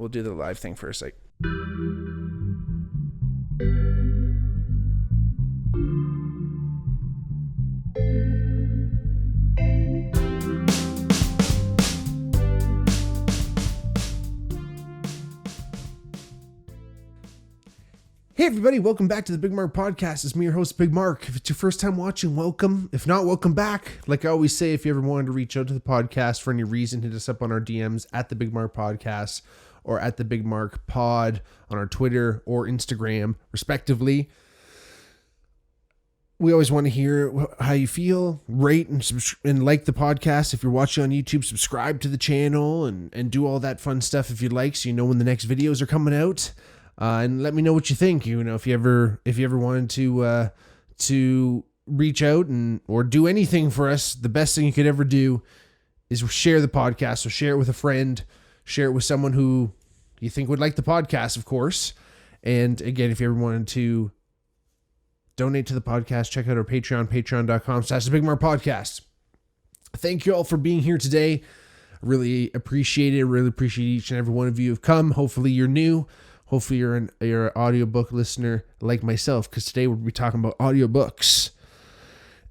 we'll do the live thing first. Like, hey everybody, welcome back to the Bigmark podcast. It's me, your host, Bigmark. If it's your first time watching, welcome. If not, welcome back. Like I always say, if you ever wanted to reach out to the podcast for any reason, hit us up on our DMs at the Bigmark podcast or at the Bigmark pod on our Twitter or Instagram, respectively. We always want to hear how you feel. Rate and like the podcast. If you're watching on YouTube, subscribe to the channel and do all that fun stuff if you'd like, so you know when the next videos are coming out. And let me know what you think. You know, if you ever wanted to reach out or do anything for us, the best thing you could ever do is share the podcast. So share it with a friend, share it with someone who you think would like the podcast, of course. And again, if you ever wanted to donate to the podcast, check out our Patreon, patreon.com/thebigmarkpodcast. Thank you all for being here today. I really appreciate it. Really appreciate each and every one of you who've come. Hopefully you're new. Hopefully you're an audiobook listener like myself, because today we'll be talking about audiobooks.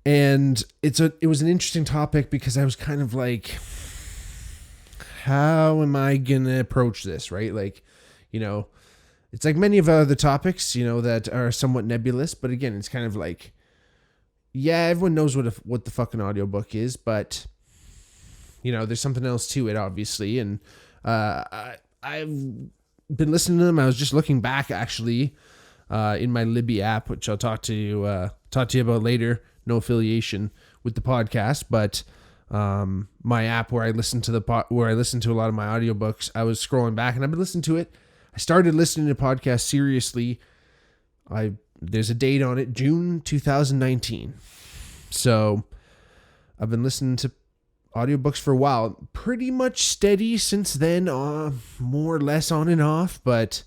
And it was an interesting topic because I was kind of like, how am I going to approach this, right? Like, you know, it's like many of our other topics, you know, that are somewhat nebulous. But again, it's kind of like, yeah, everyone knows what the fucking audiobook is, but, you know, there's something else to it, obviously. And I've been listening to them. I was just looking back actually in my Libby app, which I'll talk to you about later. No affiliation with the podcast, but my app where I listen to a lot of my audiobooks. I was scrolling back and I've been listening to it. I started listening to podcasts seriously. There's a date on it, June 2019. So I've been listening to audiobooks for a while, pretty much steady since then, more or less on and off. But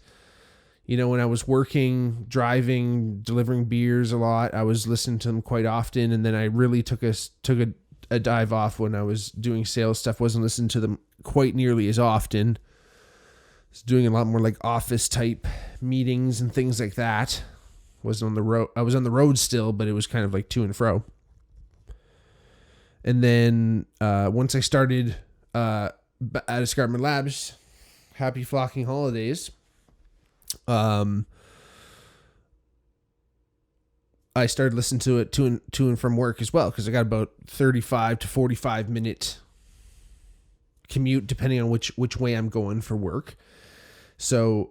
you know, when I was working, driving, delivering beers a lot, I was listening to them quite often. And then I really took a dive off when I was doing sales stuff. Wasn't listening to them quite nearly as often. I was doing a lot more like office type meetings and things like that. I was on the road still, but it was kind of like to and fro. And then once I started at Escarpment Labs, happy flocking holidays, I started listening to it to and from work as well, because I got about 35 to 45 minute commute depending on which way I'm going for work. So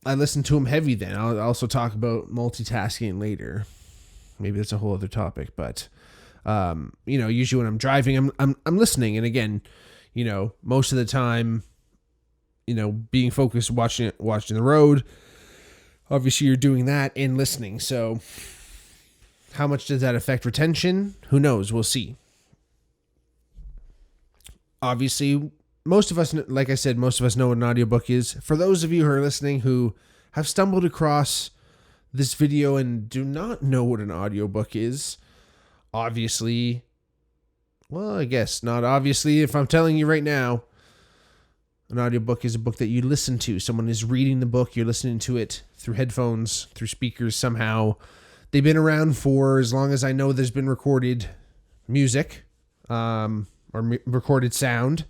I listened to them heavy then. I'll also talk about multitasking later. Maybe that's a whole other topic, but you know, usually when I'm driving, I'm listening. And again, you know, most of the time, you know, being focused, watching the road, obviously you're doing that and listening. So how much does that affect retention? Who knows? We'll see. Obviously, most of us, like I said, most of us know what an audiobook is. For those of you who are listening who have stumbled across this video and do not know what an audiobook is, obviously, well, I guess not obviously, if I'm telling you right now, an audiobook is a book that you listen to. Someone is reading the book, you're listening to it through headphones, through speakers somehow. They've been around for as long as I know there's been recorded music, or recorded sound.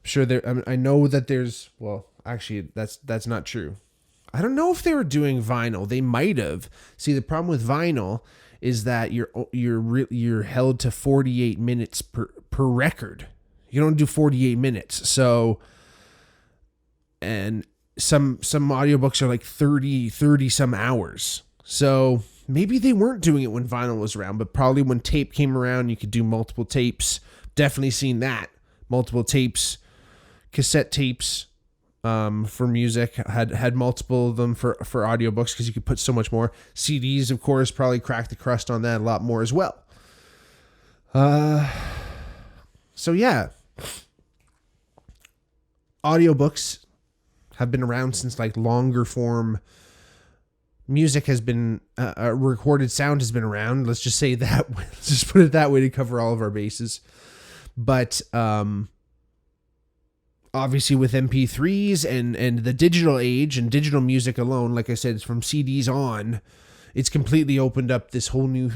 I'm sure I know that there's, well, actually, that's not true. I don't know if they were doing vinyl. They might have. See, the problem with vinyl is that you're held to 48 minutes per record. You don't do 48 minutes. So, and some audiobooks are like 30 some hours. So maybe they weren't doing it when vinyl was around, but probably when tape came around, you could do multiple tapes. Definitely seen that. Multiple tapes, cassette tapes, for music, had multiple of them for audiobooks, because you could put so much more. CDs, of course, probably cracked the crust on that a lot more as well. So yeah, audiobooks have been around since like longer form music has been, recorded sound has been around. Let's just say that. Let's just put it that way to cover all of our bases. But obviously with MP3s and the digital age and digital music alone, like I said, it's from CDs on, it's completely opened up this whole new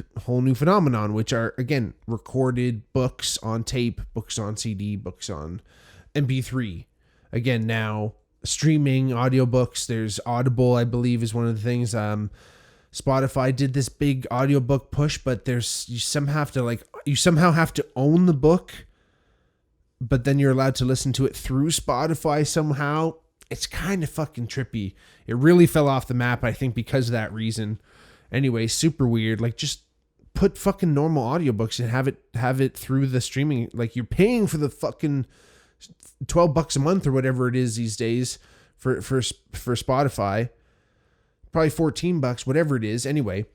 phenomenon, which are, again, recorded books on tape, books on CD, books on MP3. Again, now streaming audiobooks. There's Audible, I believe, is one of the things. Spotify did this big audiobook push, but you somehow have to own the book, but then you're allowed to listen to it through Spotify somehow. It's kind of fucking trippy. It really fell off the map, I think, because of that reason. Anyway, super weird. Like, just put fucking normal audiobooks and have it through the streaming. Like, you're paying for the fucking $12 a month or whatever it is these days for Spotify. Probably $14, whatever it is. Anyway,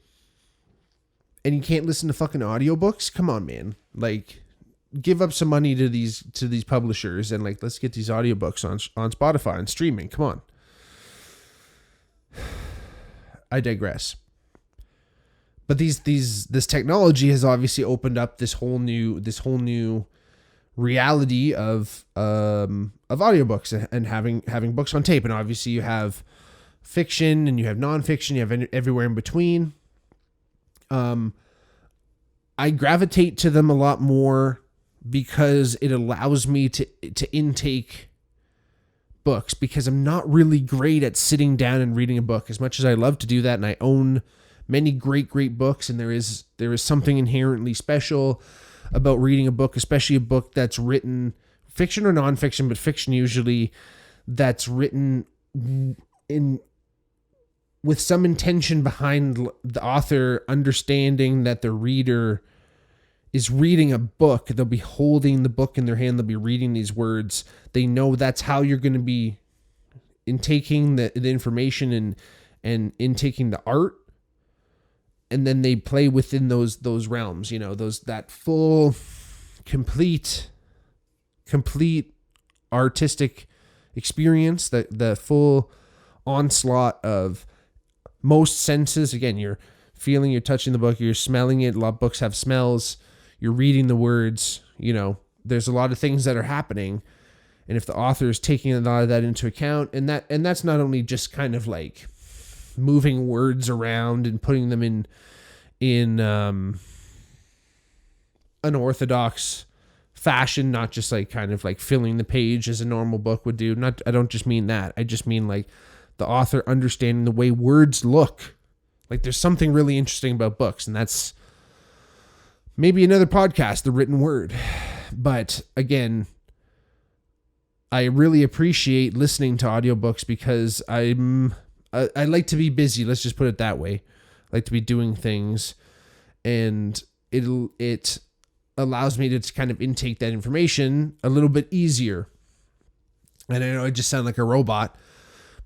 and you can't listen to fucking audiobooks? Come on, man. Like, give up some money to these publishers and, like, let's get these audiobooks on Spotify and streaming. Come on. I digress. But this technology has obviously opened up this whole new reality of audiobooks and having books on tape. And obviously you have fiction and you have nonfiction, you have everywhere in between. I gravitate to them a lot more because it allows me to intake books, because I'm not really great at sitting down and reading a book, as much as I love to do that. And I own many great books, and there is something inherently special about reading a book, especially a book that's written, fiction or nonfiction, but fiction usually, that's written with some intention behind the author understanding that the reader is reading a book. They'll be holding the book in their hand. They'll be reading these words. They know that's how you're going to be intaking the information and intaking the art. And then they play within those realms, that full, complete artistic experience, the full onslaught of most senses. Again, you're feeling, you're touching the book, you're smelling it. A lot of books have smells. You're reading the words. There's a lot of things that are happening, and if the author is taking a lot of that into account, and that's not only just kind of like moving words around and putting them in unorthodox fashion, not just like kind of like filling the page as a normal book would do. I don't just mean that. I just mean like the author understanding the way words look. Like, there's something really interesting about books, and that's maybe another podcast, The Written Word. But again, I really appreciate listening to audiobooks because I like to be busy. Let's just put it that way. I like to be doing things, and it allows me to kind of intake that information a little bit easier. And I know I just sound like a robot,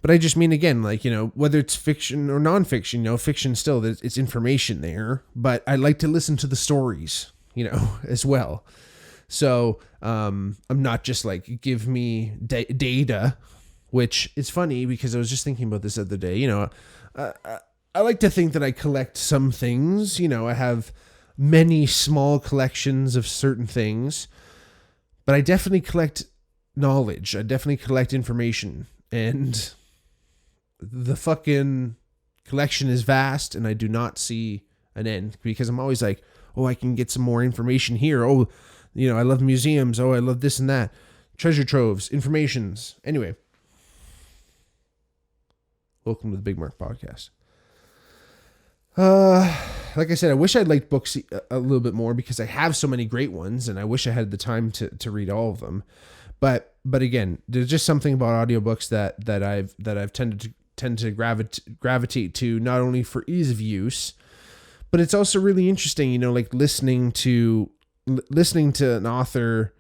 but I just mean, again, like, whether it's fiction or nonfiction, fiction still, it's information there, but I like to listen to the stories, as well. So I'm not just like, give me data, which is funny because I was just thinking about this the other day. I like to think that I collect some things. I have many small collections of certain things, but I definitely collect knowledge. I definitely collect information, and the fucking collection is vast, and I do not see an end, because I'm always like, oh, I can get some more information here. Oh, I love museums. Oh, I love this and that. Treasure troves, informations. Anyway, welcome to the Bigmark podcast. Like I said, I wish I'd liked books a little bit more, because I have so many great ones, and I wish I had the time to read all of them. But again, there's just something about audiobooks that I've tended to gravitate to, not only for ease of use, but it's also really interesting, like listening to an author,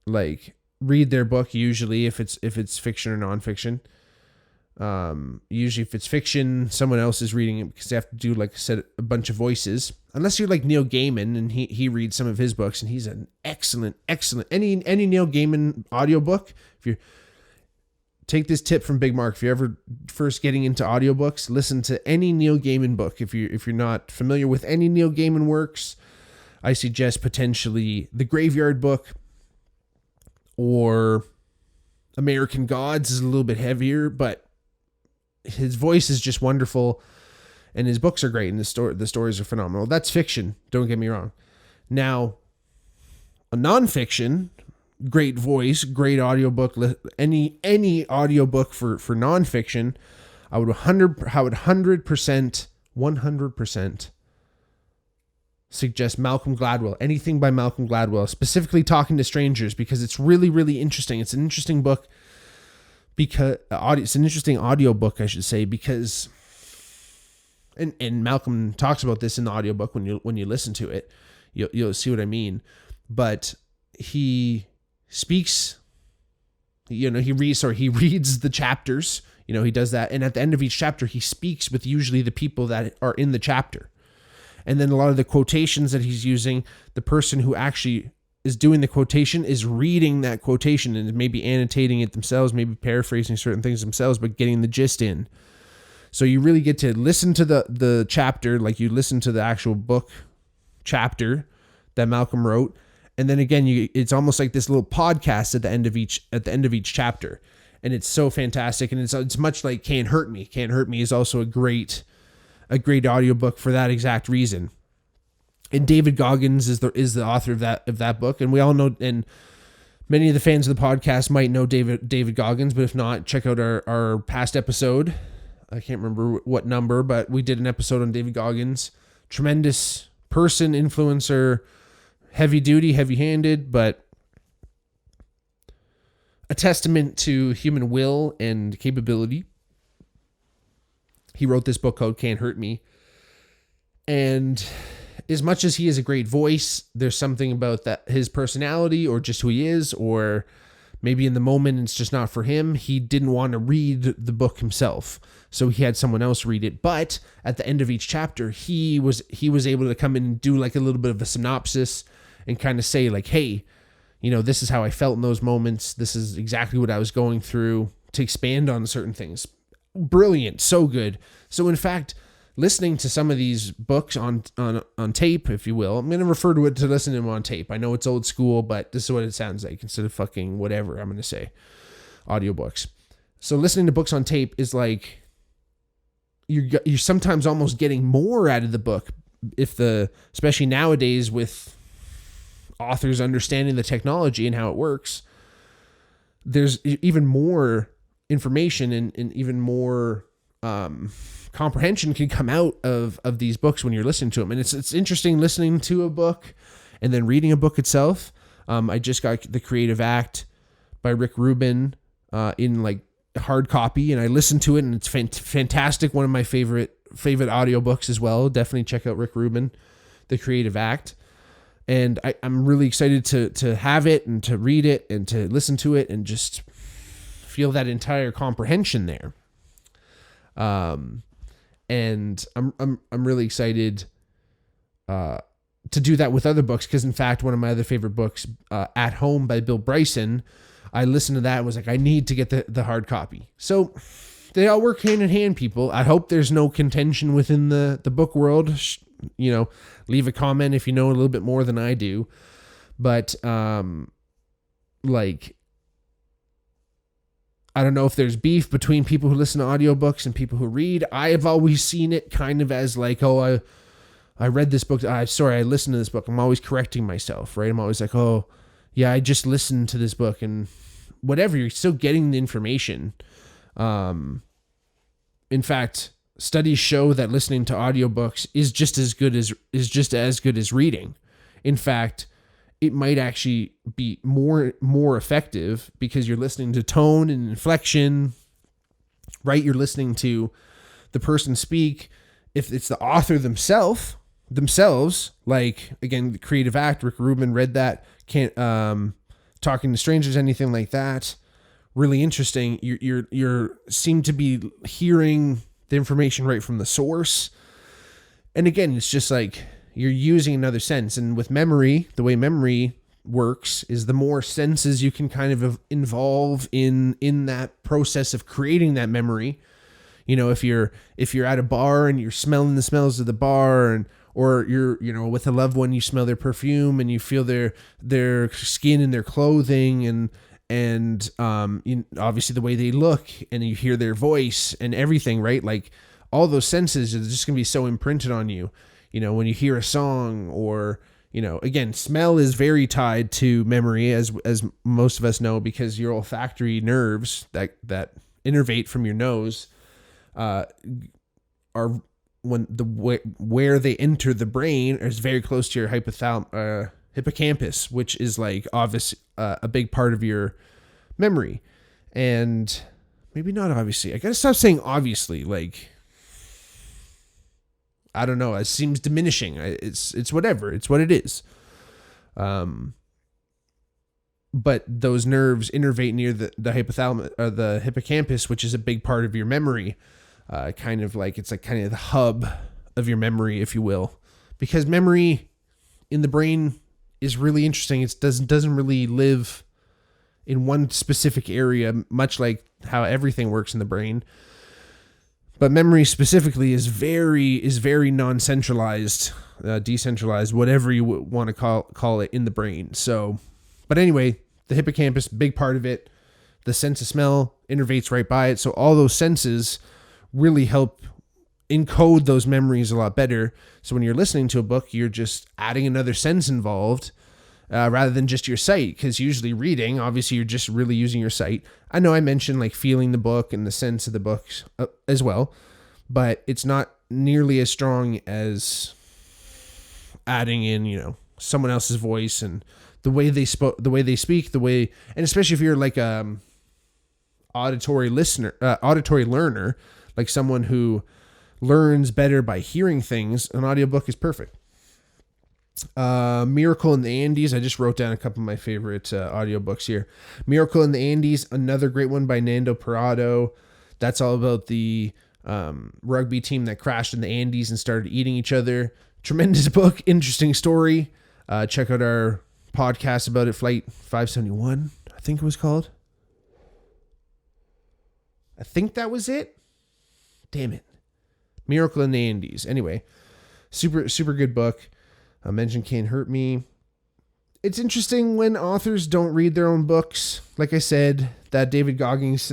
like, read their book. Usually if it's fiction or nonfiction. Usually if it's fiction, someone else is reading it, because they have to do, like I said, a bunch of voices. Unless you're like Neil Gaiman and he reads some of his books, and he's an excellent any Neil Gaiman audiobook. If you take this tip from Bigmark, if you're ever first getting into audiobooks, listen to any Neil Gaiman book. If you're not familiar with any Neil Gaiman works, I suggest potentially The Graveyard Book, or American Gods is a little bit heavier, but his voice is just wonderful, and his books are great, and the stories are phenomenal. That's fiction, don't get me wrong. Now, a nonfiction, great voice, great audiobook, any audiobook for nonfiction, I would 100% suggest Malcolm Gladwell. Anything by Malcolm Gladwell, specifically Talking to Strangers, because it's really, really interesting. It's an interesting book because it's an interesting audiobook, I should say, because and Malcolm talks about this in the audiobook when you listen to it. You'll see what I mean. But he speaks, he reads the chapters, he does that. And at the end of each chapter, he speaks with usually the people that are in the chapter. And then a lot of the quotations that he's using, the person who actually is doing the quotation is reading that quotation and maybe annotating it themselves, maybe paraphrasing certain things themselves, but getting the gist in. So you really get to listen to the chapter, like you listen to the actual book chapter that Malcolm wrote. And then again, it's almost like this little podcast at the end of each chapter. And it's so fantastic. And it's much like Can't Hurt Me. Can't Hurt Me is also a great audiobook for that exact reason. And David Goggins is the author of that book. And we all know, and many of the fans of the podcast might know David Goggins, but if not, check out our past episode. I can't remember what number, but we did an episode on David Goggins. Tremendous person, influencer, heavy duty, heavy handed, but a testament to human will and capability. He wrote this book called Can't Hurt Me. And as much as he is a great voice, there's something about that, his personality or just who he is, or maybe in the moment it's just not for him. He didn't want to read the book himself, so he had someone else read it. But at the end of each chapter, he was able to come in and do like a little bit of a synopsis and kind of say like, hey, this is how I felt in those moments. This is exactly what I was going through, to expand on certain things. Brilliant. So good. So in fact, listening to some of these books on tape, if you will, I'm going to refer to it to listen to them on tape. I know it's old school, but this is what it sounds like instead of fucking whatever I'm going to say, audiobooks. So listening to books on tape is like, you're sometimes almost getting more out of the book, especially nowadays with authors understanding the technology and how it works. There's even more information and even more comprehension can come out of these books when you're listening to them. And it's interesting listening to a book and then reading a book itself. I just got The Creative Act by Rick Rubin in like hard copy, and I listened to it, and it's fantastic. One of my favorite audiobooks as well. Definitely check out Rick Rubin, The Creative Act. And I'm really excited to have it and to read it and to listen to it and just feel that entire comprehension there. And I'm really excited to do that with other books, because in fact, one of my other favorite books, At Home by Bill Bryson, I listened to that and was like, I need to get the hard copy. So they all work hand in hand, people. I hope there's no contention within the book world. Leave a comment if you know a little bit more than I do. But I don't know if there's beef between people who listen to audiobooks and people who read. I have always seen it kind of as like, oh, I read this book. I listened to this book. I'm always correcting myself, right? I'm always like, oh, yeah, I just listened to this book, and whatever. You're still getting the information. In fact, studies show that listening to audiobooks is just as good as reading. In fact, it might actually be more effective because you're listening to tone and inflection, right? You're listening to the person speak. If it's the author themselves, like, again, The Creative Act, Rick Rubin read that, Talking to Strangers, anything like that, really interesting. You're seem to be hearing the information right from the source. And again, it's just like you're using another sense. And with memory, the way memory works is the more senses you can kind of involve in that process of creating that memory. If you're at a bar and you're smelling the smells of the bar, or you're with a loved one, you smell their perfume and you feel their skin and their clothing, and and obviously the way they look, and you hear their voice and everything, right? Like all those senses are just going to be so imprinted on you, when you hear a song, or, again, smell is very tied to memory, as most of us know, because your olfactory nerves that innervate from your nose are where they enter the brain is very close to your hippocampus, which is like obvious, a big part of your memory. And maybe not obviously. I gotta stop saying obviously. Like, I don't know. It seems diminishing. It's whatever. It's what it is. But those nerves innervate near the hypothalamus, or the hippocampus, which is a big part of your memory. Kind of like, it's like kind of the hub of your memory, if you will, because memory in the brain is really interesting. It doesn't really live in one specific area, much like how everything works in the brain. But memory specifically is very non-centralized, decentralized, whatever you want to call it in the brain. So, but anyway, the hippocampus, big part of it. The sense of smell innervates right by it. So all those senses really help encode those memories a lot better. So when you're listening to a book, you're just adding another sense involved, rather than just your sight. Because usually reading, obviously, you're just really using your sight. I know I mentioned like feeling the book and the sense of the books as well, but it's not nearly as strong as adding in, someone else's voice and the way they speak, and especially if you're like auditory learner, like someone who learns better by hearing things, an audiobook is perfect. Miracle in the Andes. I just wrote down a couple of my favorite audiobooks here. Miracle in the Andes, another great one by Nando Parado. That's all about the rugby team that crashed in the Andes and started eating each other. Tremendous book, interesting story. Check out our podcast about it, Flight 571, I think it was called. I think that was it. Damn it. Miracle in the Andes. Anyway, super good book. Mention Can't Hurt Me. It's interesting when authors don't read their own books. Like I said, that David Goggins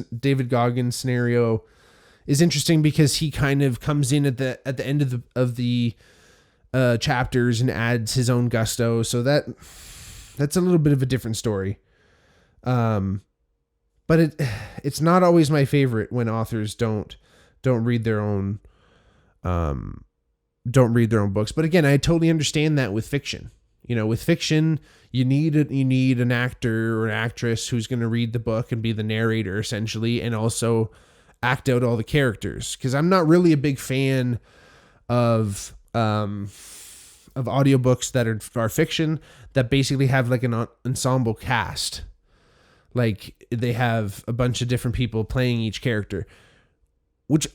scenario is interesting because he kind of comes in at the end of the chapters and adds his own gusto. So that's a little bit of a different story. But it's not always my favorite when authors don't read their own books. But again, I totally understand that with fiction. With fiction, you need an actor or an actress who's going to read the book and be the narrator essentially, and also act out all the characters. Because I'm not really a big fan of audiobooks that are fiction that basically have like an ensemble cast. Like they have a bunch of different people playing each character, which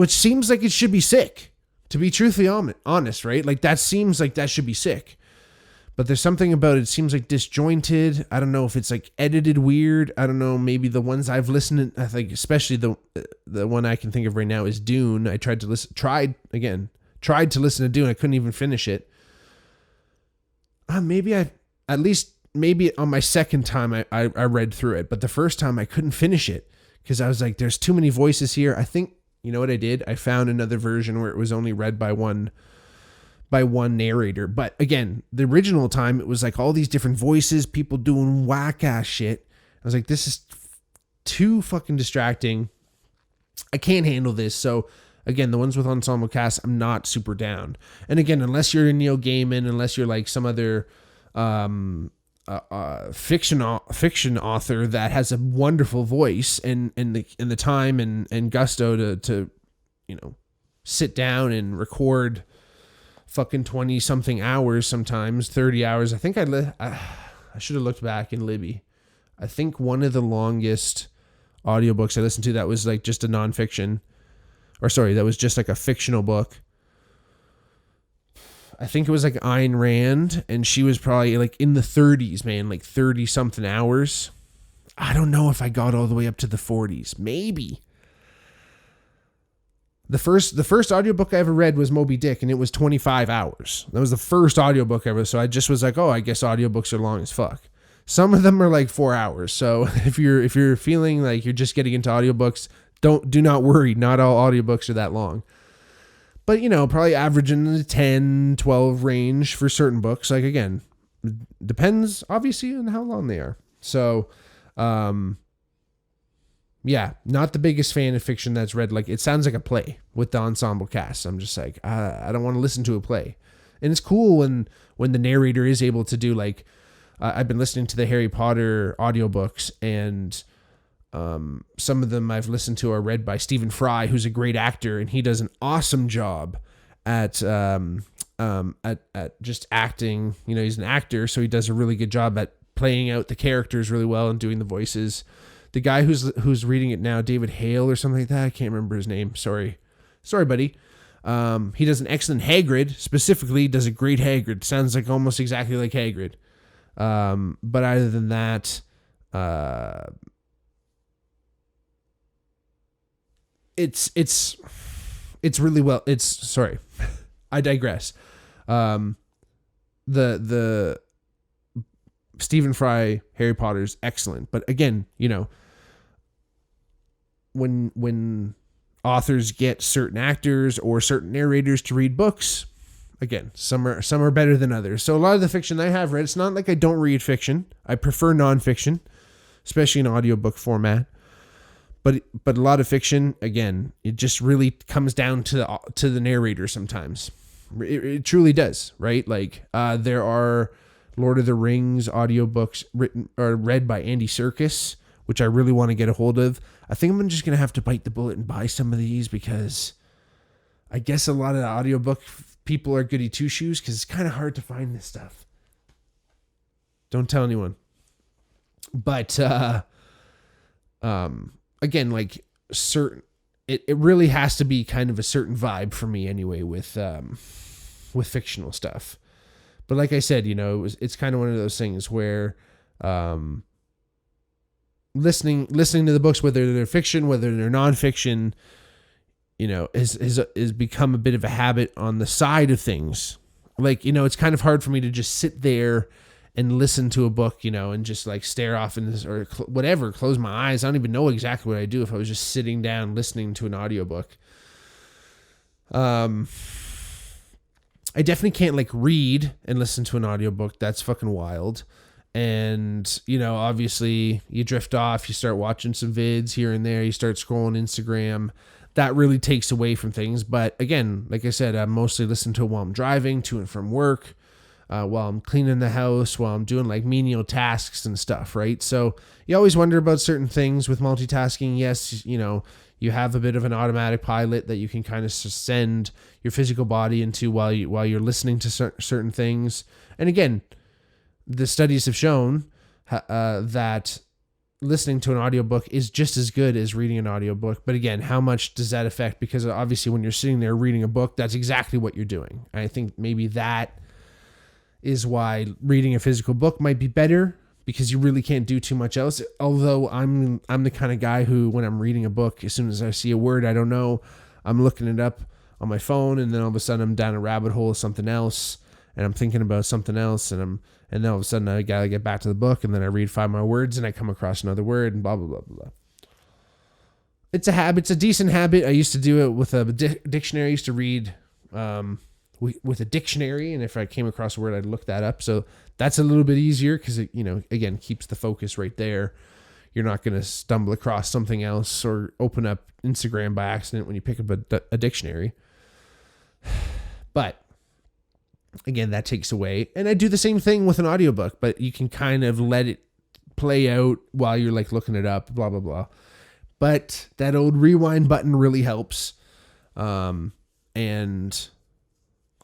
seems like it should be sick, to be truthfully honest, right? Like that seems like that should be sick, but there's something about it seems like disjointed. I don't know if it's like edited weird. I don't know. Maybe the ones I've listened to, I think especially the one I can think of right now is Dune. I tried to listen to Dune. I couldn't even finish it. Maybe on my second time I read through it, but the first time I couldn't finish it because I was like, there's too many voices here. I think, you know what I did? I found another version where it was only read by one narrator. But again, the original time, it was like all these different voices, people doing whack ass shit. I was like, this is too fucking distracting. I can't handle this. So again, the ones with ensemble cast, I'm not super down. And again, unless you're Neil Gaiman, unless you're like some other fiction author that has a wonderful voice and the time and gusto to sit down and record fucking 20 something hours, sometimes 30 hours. I think I should have looked back in Libby. I think one of the longest audiobooks I listened to that was like just a nonfiction, that was just like a fictional book. I think it was like Ayn Rand, and she was probably like in the 30s, man, like 30 something hours. I don't know if I got all the way up to the 40s. Maybe. The first audiobook I ever read was Moby Dick, and it was 25 hours. That was the first audiobook ever. So I just was like, oh, I guess audiobooks are long as fuck. Some of them are like 4 hours. So if you're feeling like you're just getting into audiobooks, do not worry. Not all audiobooks are that long. But, probably averaging in the 10, 12 range for certain books. Like, again, depends obviously on how long they are. So, yeah, not the biggest fan of fiction that's read. Like, it sounds like a play with the ensemble cast. I'm just like, I don't want to listen to a play. And it's cool when the narrator is able to do, like, I've been listening to the Harry Potter audiobooks, and some of them I've listened to are read by Stephen Fry, who's a great actor, and he does an awesome job at just acting. He's an actor, so he does a really good job at playing out the characters really well and doing the voices. The guy who's reading it now, David Hale or something like that, I can't remember his name. Sorry, buddy. He does an excellent Hagrid. Specifically, does a great Hagrid. Sounds like almost exactly like Hagrid. But other than that, it's really well. Sorry, I digress. The Stephen Fry Harry Potter is excellent, but again, when authors get certain actors or certain narrators to read books, again, some are better than others. So a lot of the fiction I have read, it's not like I don't read fiction. I prefer nonfiction, especially in audiobook format. But a lot of fiction, again, it just really comes down to the narrator sometimes. It truly does, right? Like, there are Lord of the Rings audiobooks read by Andy Serkis, which I really want to get a hold of. I think I'm just going to have to bite the bullet and buy some of these, because I guess a lot of the audiobook people are goody two-shoes, because it's kind of hard to find this stuff. Don't tell anyone. But, again, like, it really has to be kind of a certain vibe for me anyway with fictional stuff. But like I said, it's kind of one of those things where, listening to the books, whether they're fiction, whether they're nonfiction, is become a bit of a habit on the side of things. Like, it's kind of hard for me to just sit there and listen to a book, and just like stare off or whatever, close my eyes. I don't even know exactly what I do if I was just sitting down listening to an audiobook. I definitely can't like read and listen to an audiobook. That's fucking wild. And, obviously you drift off, you start watching some vids here and there, you start scrolling Instagram. That really takes away from things. But again, like I said, I mostly listen to it while I'm driving to and from work, while I'm cleaning the house, while I'm doing like menial tasks and stuff, right? So you always wonder about certain things with multitasking. Yes, you have a bit of an automatic pilot that you can kind of send your physical body into while you're listening to certain things. And again, the studies have shown that listening to an audiobook is just as good as reading an audiobook. But again, how much does that affect? Because obviously when you're sitting there reading a book, that's exactly what you're doing. I think maybe that is why reading a physical book might be better, because you really can't do too much else. Although I'm the kind of guy who, when I'm reading a book, as soon as I see a word I don't know, I'm looking it up on my phone, and then all of a sudden I'm down a rabbit hole of something else, and I'm thinking about something else, and then all of a sudden I gotta get back to the book, and then I read 5 more words, and I come across another word, and blah blah blah blah blah. It's a habit. It's a decent habit. I used to do it with a dictionary. I used to read with a dictionary, and if I came across a word, I'd look that up. So that's a little bit easier, because it, again, keeps the focus right there. You're not going to stumble across something else or open up Instagram by accident when you pick up a dictionary. But again, that takes away. And I do the same thing with an audiobook, but you can kind of let it play out while you're like looking it up, blah, blah, blah. But that old rewind button really helps. And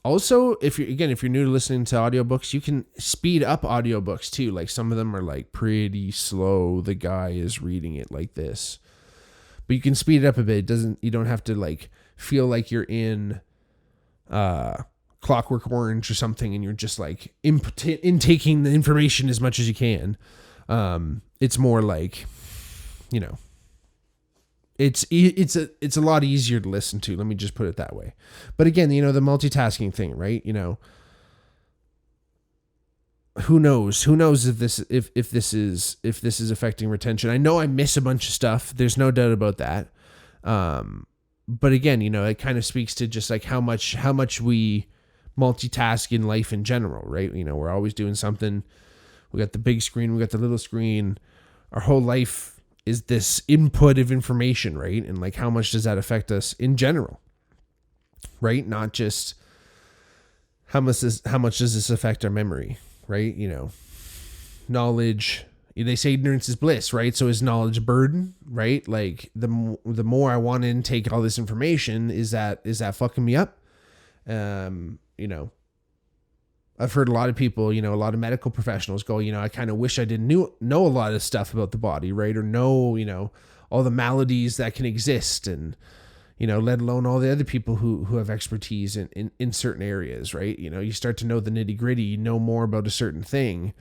also, if you're new to listening to audiobooks, you can speed up audiobooks too. Like, some of them are like pretty slow. The guy is reading it like this, but you can speed it up a bit. You don't have to like feel like you're in Clockwork Orange or something, and you're just like intaking the information as much as you can. It's more like, it's a lot easier to listen to. Let me just put it that way. But again, the multitasking thing, right? who knows if this is affecting retention. I know I miss a bunch of stuff. There's no doubt about that. But again, it kind of speaks to just like how much we multitask in life in general, right? We're always doing something. We got the big screen, we got the little screen. Our whole life is this input of information, right? And like, how much does that affect us in general, right? Not just how much does this affect our memory, right? Knowledge. They say ignorance is bliss, right? So is knowledge a burden, right? Like the more I want to intake all this information, is that fucking me up? I've heard a lot of people, a lot of medical professionals go, I kind of wish I didn't know a lot of stuff about the body, right? Or know, all the maladies that can exist, and, let alone all the other people who have expertise in certain areas, right? You start to know the nitty gritty, you know more about a certain thing.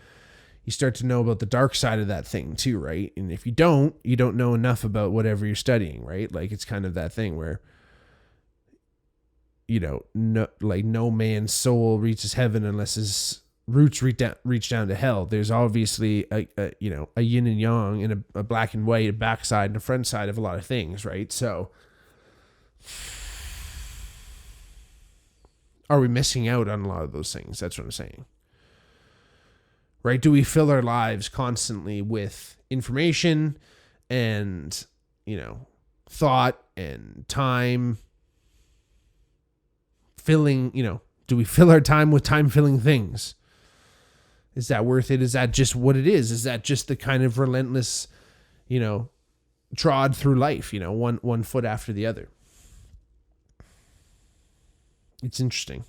You start to know about the dark side of that thing too, right? And if you don't know enough about whatever you're studying, right? Like, it's kind of that thing where, no man's soul reaches heaven unless his roots reach down to hell. There's obviously a yin and yang and a black and white, a backside and a front side of a lot of things, right? So are we missing out on a lot of those things? That's what I'm saying. Right? Do we fill our lives constantly with information and, thought and time filling, do we fill our time with time-filling things? Is that worth it? Is that just what it is? Is that just the kind of relentless, trod through life, one foot after the other? It's interesting.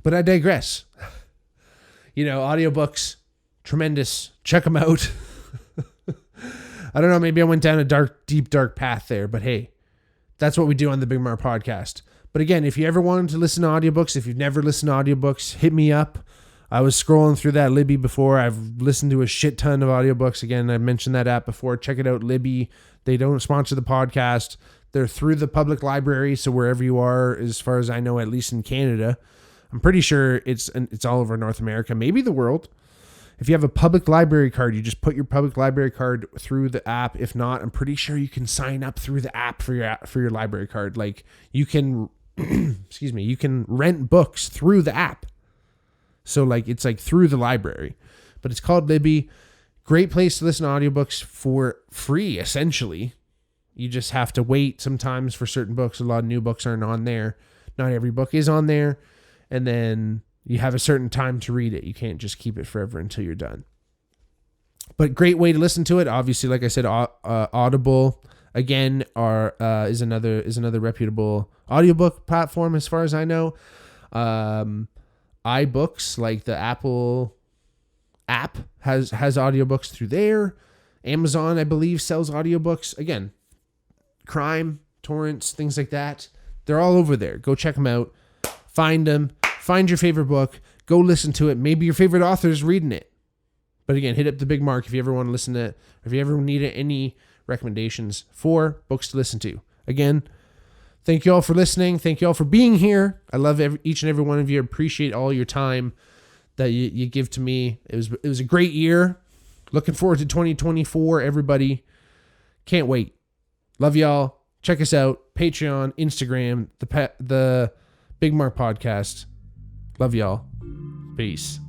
But I digress. Audiobooks, tremendous. Check them out. I don't know, maybe I went down a deep, dark path there, but hey, that's what we do on the Bigmark podcast. But again, if you ever wanted to listen to audiobooks, if you've never listened to audiobooks, hit me up. I was scrolling through that Libby before. I've listened to a shit ton of audiobooks. Again, I mentioned that app before. Check it out, Libby. They don't sponsor the podcast. They're through the public library, so wherever you are, as far as I know, at least in Canada, I'm pretty sure it's all over North America, maybe the world. If you have a public library card, you just put your public library card through the app. If not, I'm pretty sure you can sign up through the app for your library card. Like, you can, you can rent books through the app. So like, it's like through the library, but it's called Libby. Great place to listen to audiobooks for free, essentially. You just have to wait sometimes for certain books. A lot of new books aren't on there. Not every book is on there. And then you have a certain time to read it. You can't just keep it forever until you're done. But great way to listen to it. Obviously, like I said, Audible again is another reputable audiobook platform as far as I know. iBooks, like the Apple app, has audiobooks through there. Amazon, I believe, sells audiobooks. Again, crime, torrents, things like that. They're all over there. Go check them out. Find them. Find your favorite book. Go listen to it. Maybe your favorite author is reading it. But again, hit up the Bigmark if you ever want to listen to it. Or if you ever need any recommendations for books to listen to. Again, thank you all for listening. Thank you all for being here. I love each and every one of you. Appreciate all your time that you give to me. It was a great year. Looking forward to 2024, everybody. Can't wait. Love y'all. Check us out. Patreon, Instagram, the Bigmark podcast. Love y'all. Peace.